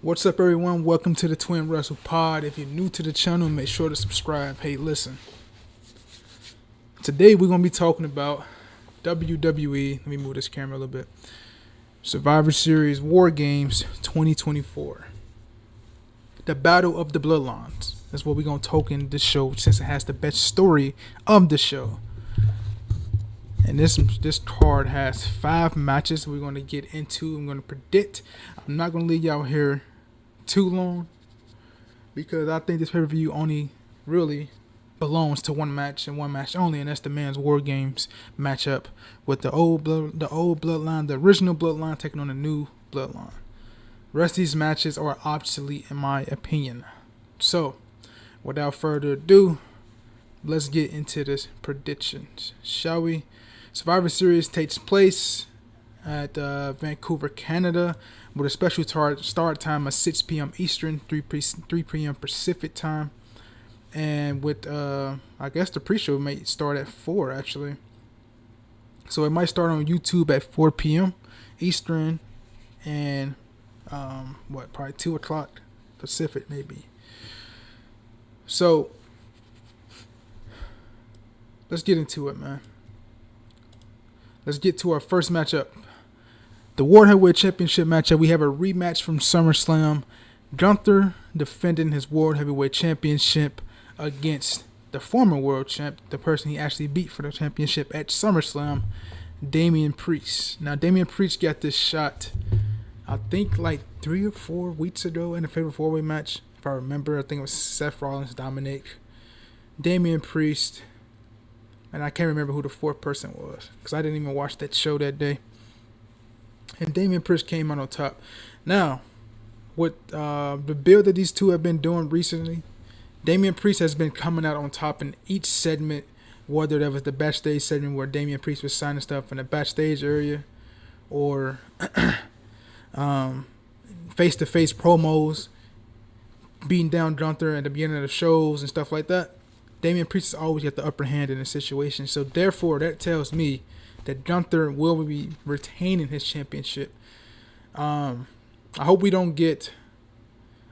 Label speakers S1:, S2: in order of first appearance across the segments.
S1: What's up, everyone? Welcome to the Twin Wrestle Pod. If you're new to the channel, make sure to subscribe. Hey, listen. Today we're gonna be talking about WWE. Let me move this camera a little bit. Survivor Series WARGAMES 2024. The Battle of the Bloodlines. That's what we're gonna talk in this show, since it has the best story of the show. And this card has 5 matches we're gonna get into. I'm gonna predict. I'm not gonna leave y'all here too long, because I think this pay-per-view only really belongs to one match and one match only, and that's the Men's War Games matchup with the old Bloodline, the original Bloodline taking on the new Bloodline. The rest of these matches are obsolete in my opinion. So, without further ado, let's get into this predictions, shall we? Survivor Series takes place at Vancouver, Canada, with a special start time of 6 p.m. Eastern, 3 p.m. Pacific time. And with, I guess the pre-show may start at 4, actually. So it might start on YouTube at 4 p.m. Eastern and, probably 2 o'clock Pacific, maybe. So, let's get into it, man. Let's get to our first matchup. The World Heavyweight Championship matchup. We have a rematch from SummerSlam. Gunther defending his World Heavyweight Championship against the former World Champ, the person he actually beat for the championship at SummerSlam, Damian Priest. Now, Damian Priest got this shot, I think, like 3 or 4 weeks ago in a Fatal 4-Way match. If I remember, I think it was Seth Rollins, Dominic, Damian Priest, and I can't remember who the 4th person was, because I didn't even watch that show that day. And Damian Priest came out on top. Now, with the build that these two have been doing recently, Damian Priest has been coming out on top in each segment, whether that was the backstage segment where Damian Priest was signing stuff in the backstage area, or face-to-face promos, beating down Gunther at the beginning of the shows and stuff like that. Damian Priest has always got the upper hand in the situation. So therefore, that tells me that Gunther will be retaining his championship. I hope we don't get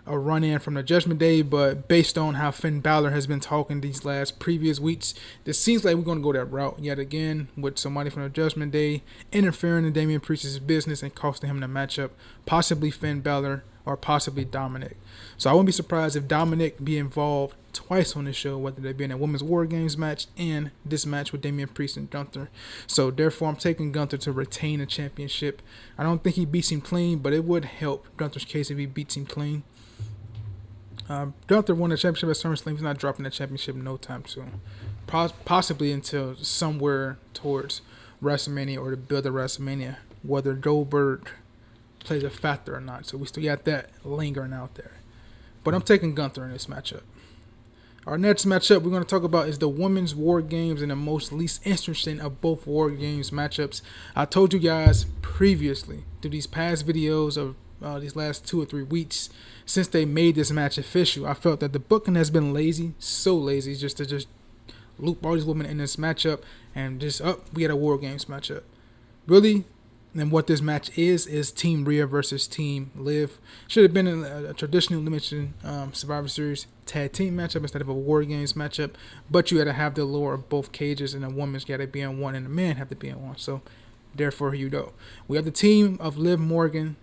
S1: a run-in from the Judgment Day, but based on how Finn Balor has been talking these previous weeks, it seems like we're going to go that route yet again, with somebody from the Judgment Day interfering in Damian Priest's business and costing him the matchup, possibly Finn Balor or possibly Dominic. So I wouldn't be surprised if Dominic be involved twice on the show, whether they be in a Women's War Games match and this match with Damian Priest and Gunther. So therefore, I'm taking Gunther to retain the championship. I don't think he beats him clean, but it would help Gunther's case if he beats him clean. Gunther won the championship at SummerSlam. He's not dropping the championship no time soon. Possibly until somewhere towards WrestleMania or the build of WrestleMania, whether Goldberg plays a factor or not. So we still got that lingering out there. But I'm taking Gunther in this matchup. Our next matchup we're going to talk about is the Women's War Games, and the most least interesting of both War Games matchups. I told you guys previously through these past videos of these last 2 or 3 weeks, since they made this match official, I felt that the booking has been lazy, so lazy, just to loop all these women in this matchup and we had a War Games matchup. Really, and what this match is Team Rhea versus Team Liv. Should have been a traditional limited Survivor Series tag team matchup instead of a War Games matchup, but you had to have the lore of both cages, and the women's got to be in one and the men have to be in one. So therefore, here you go. We have the team of Liv Morgan,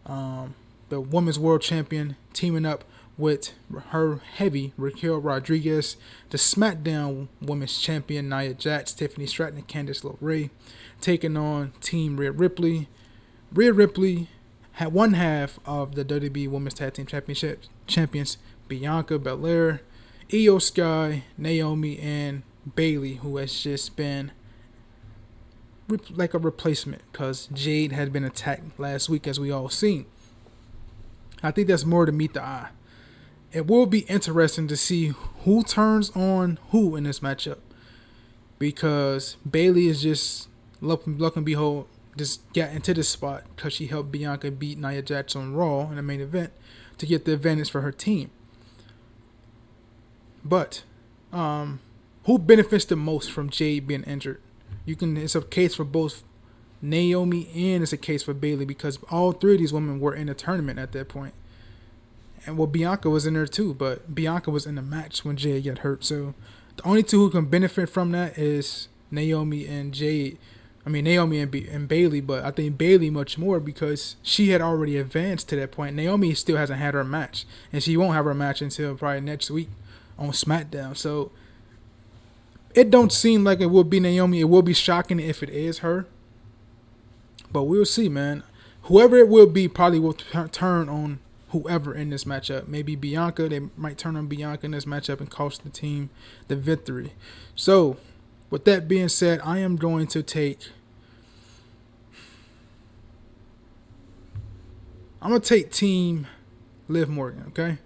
S1: the Women's World Champion, teaming up with her heavy Raquel Rodriguez, the SmackDown Women's Champion Nia Jax, Tiffany Stratton, and Candice LeRae, taking on Team Rhea Ripley. Rhea Ripley had one half of the WWE Women's Tag Team Championship champions, Bianca Belair, Io Sky, Naomi, and Bayley, who has just been like a replacement because Jade had been attacked last week, as we all seen. I think that's more to meet the eye. It will be interesting to see who turns on who in this matchup, because Bayley is just luck and behold just got into this spot because she helped Bianca beat Nia Jax on Raw in the main event to get the advantage for her team. But who benefits the most from Jade being injured? It's a case for both Naomi and it's a case for Bayley, because all 3 of these women were in a tournament at that point. And well, Bianca was in there too, but Bianca was in the match when Jade got hurt. So the only two who can benefit from that is Naomi and Jade. I mean, Naomi and Bailey, but I think Bailey much more because she had already advanced to that point. Naomi still hasn't had her match, and she won't have her match until probably next week on SmackDown. So it don't seem like it will be Naomi. It will be shocking if it is her, but we'll see, man. Whoever it will be probably will turn on whoever in this matchup. Maybe Bianca. They might turn on Bianca in this matchup and cost the team the victory. So with that being said, I am going to take. I'm going to take Team Liv Morgan, okay?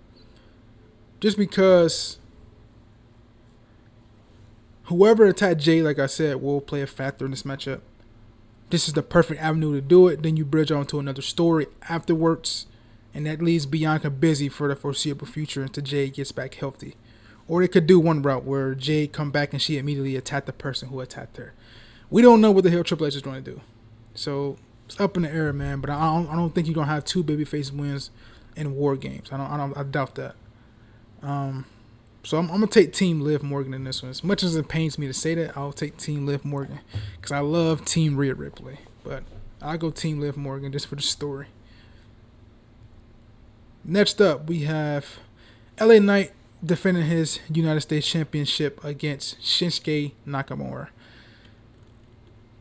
S1: Just because whoever attacked Jay, like I said, will play a factor in this matchup. This is the perfect avenue to do it. Then you bridge on to another story afterwards. And that leaves Bianca busy for the foreseeable future until Jay gets back healthy. Or they could do one route where Jade come back and she immediately attacked the person who attacked her. We don't know what the hell Triple H is going to do. So it's up in the air, man. But I don't think you're going to have two babyface wins in War Games. I doubt that. So I'm going to take Team Liv Morgan in this one. As much as it pains me to say that, I'll take Team Liv Morgan. Because I love Team Rhea Ripley. But I'll go Team Liv Morgan just for the story. Next up, we have LA Knight defending his United States Championship against Shinsuke Nakamura.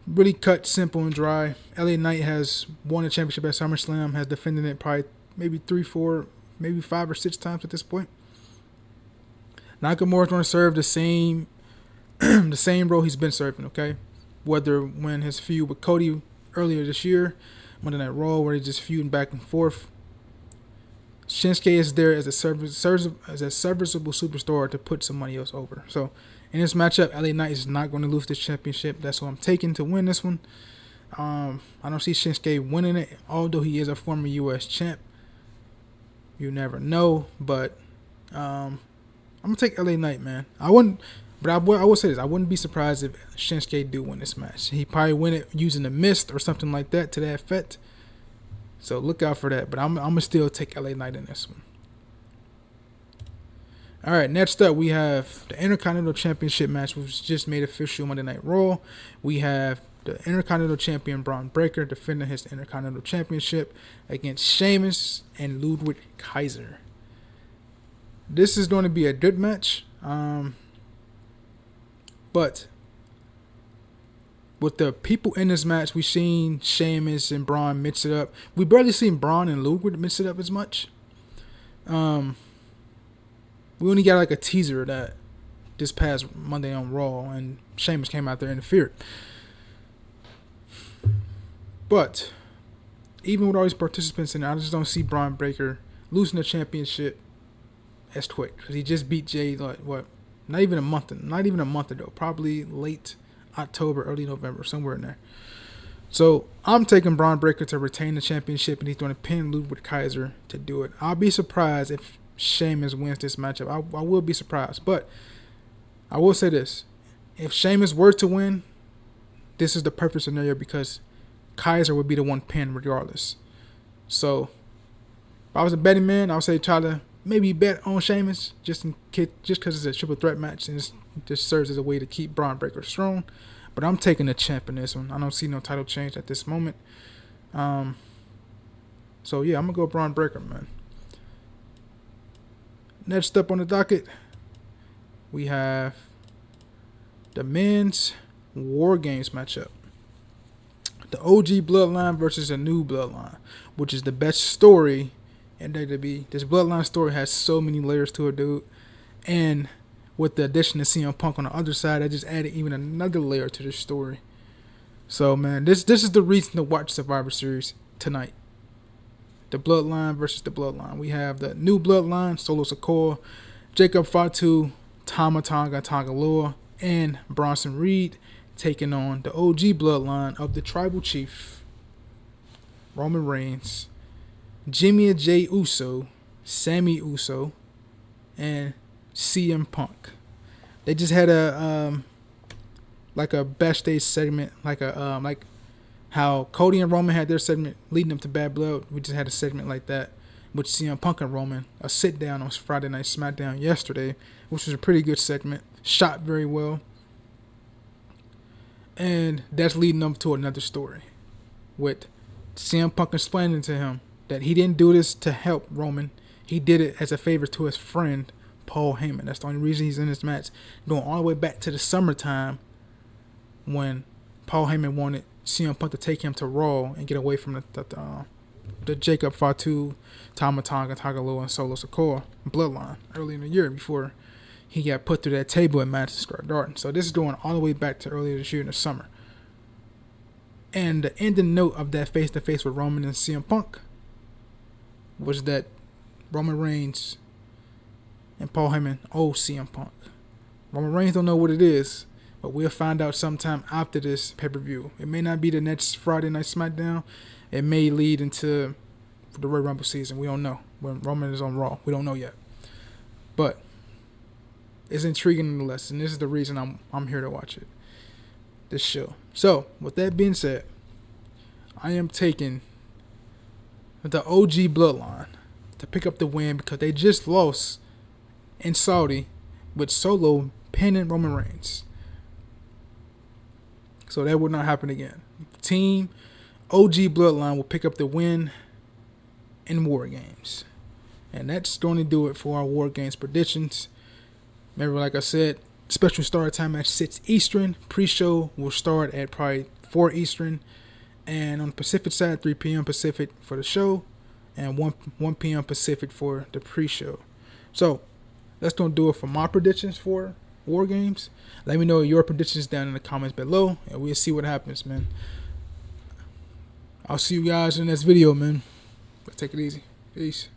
S1: Really cut, simple, and dry. LA Knight has won the championship at SummerSlam, has defended it probably maybe 3, 4, maybe 5 or 6 times at this point. Nakamura's going to serve the same the same role he's been serving, okay? Whether when his feud with Cody earlier this year, Monday Night Raw, where he's just feuding back and forth. Shinsuke is there as a serviceable superstar to put somebody else over. So in this matchup, LA Knight is not going to lose this championship. That's what I'm taking to win this one. I don't see Shinsuke winning it, although he is a former U.S. champ. You never know, but I'm gonna take LA Knight, man. I wouldn't, but I will say this: I wouldn't be surprised if Shinsuke do win this match. He probably win it using the mist or something like that to that effect. So look out for that. But I'm gonna still take LA Knight in this one. All right, next up we have the Intercontinental Championship match, which was just made official Monday Night Raw. We have the Intercontinental Champion Braun Breaker defending his Intercontinental Championship against Sheamus and Ludwig Kaiser. This is going to be a good match, but with the people in this match, we've seen Sheamus and Braun mix it up. We barely seen Braun and Ludwig mix it up as much. We only got like a teaser of that this past Monday on Raw, and Sheamus came out there and interfered. But even with all these participants in it, I just don't see Braun Breaker losing the championship as quick, because he just beat Jay like what? Not even a month ago. Probably late October, early November, somewhere in there. So I'm taking Braun Breaker to retain the championship, and he's going to pin Ludwig Kaiser to do it. I'll be surprised if Sheamus wins this matchup. I will be surprised, but I will say this: if Sheamus were to win, this is the perfect scenario because Kaiser would be the one pinned regardless. So if I was a betting man, I would say try to maybe bet on Sheamus just because it's a triple threat match, and it just serves as a way to keep Braun Breaker strong. But I'm taking the champ in this one. I don't see no title change at this moment. So yeah, I'm gonna go Braun Breaker, man. Next up on the docket, we have the men's War Games matchup. The OG Bloodline versus a new Bloodline, which is the best story in WWE. This Bloodline story has so many layers to it, dude. And with the addition of CM Punk on the other side, I just added even another layer to this story. So, man, this is the reason to watch Survivor Series tonight. The Bloodline versus the Bloodline. We have the new Bloodline, Solo Sikoa, Jacob Fatu, Tama Tonga Tangaloa, and Bronson Reed taking on the OG Bloodline of the Tribal Chief, Roman Reigns, Jimmy and Jay Uso, Sammy Uso, and CM Punk. They just had a like a backstage segment, like how Cody and Roman had their segment leading up to Bad Blood. We just had a segment like that. with CM Punk and Roman, a sit down on Friday Night SmackDown yesterday, which was a pretty good segment, shot very well. And that's leading up to another story with CM Punk explaining to him that he didn't do this to help Roman. He did it as a favor to his friend, Paul Heyman. That's the only reason he's in this match. Going all the way back to the summertime when Paul Heyman wanted CM Punk to take him to Raw and get away from the Jacob Fatu, Tama Tonga, Tagaloa, and Solo Sikoa bloodline early in the year before he got put through that table at Madison Square Garden. So this is going all the way back to earlier this year in the summer. And the ending note of that face-to-face with Roman and CM Punk was that Roman Reigns and Paul Heyman owe CM Punk. Roman Reigns don't know what it is, but we'll find out sometime after this pay-per-view. It may not be the next Friday Night SmackDown. It may lead into the Royal Rumble season. We don't know. When Roman is on Raw, we don't know yet. But it's intriguing nonetheless, and this is the reason I'm here to watch it. This show. So, with that being said, I am taking the OG Bloodline to pick up the win because they just lost in Saudi with Solo pinning Roman Reigns. So that would not happen again. Team OG Bloodline will pick up the win in War Games. And that's going to do it for our War Games predictions. Remember, like I said, special start time at 6 Eastern. Pre-show will start at probably 4 Eastern. And on the Pacific side, 3 p.m. Pacific for the show. And 1 p.m. Pacific for the pre-show. So, that's going to do it for my predictions for War Games. Let me know your predictions down in the comments below. And we'll see what happens, man. I'll see you guys in the next video, man. Take it easy. Peace.